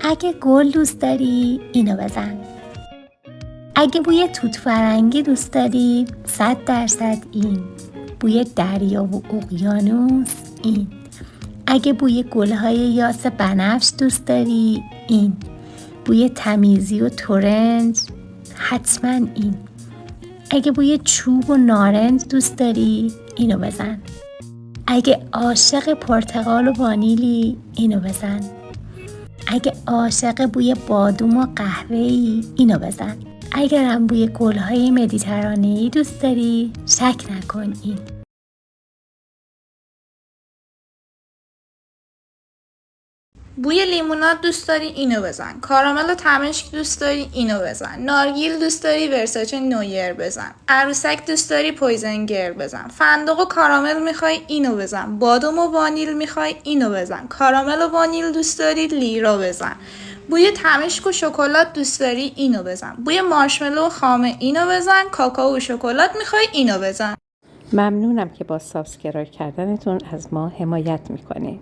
اگه گل دوست داری اینو بزن. اگه بوی توت فرنگی دوست داری 100% این. بوی دریا و اقیانوس این. اگه بوی گلهای یاس بنفش دوست داری این. بوی تمیزی و ترنج حتما این. اگه بوی چوب و نارنج دوست داری اینو بزن. اگه عاشق پرتقال و وانیلی اینو بزن. اگه عاشق بوی بادوم و قهوه‌ای اینو بزن. اگرم بوی گل‌های مدیترانه‌ای دوست داری شک نکن این. بوی لیموناد دوست داری اینو بزن. کارامل و تمشک دوست داری اینو بزن. نارگیل دوست داری ورساچه نویر بزن. عروسک دوست داری پویزنگر بزن. فندق و کارامل میخوای اینو بزن. بادوم و وانیل میخوای اینو بزن. کارامل و وانیل دوست داری لیرا بزن. بوی تمشک و شکلات دوست داری اینو بزن. بوی مارشملو و خامه اینو بزن. کاکائو و شکلات میخوای اینو بزن. ممنونم که با سابسکرایب کردنتون از ما حمایت میکنید.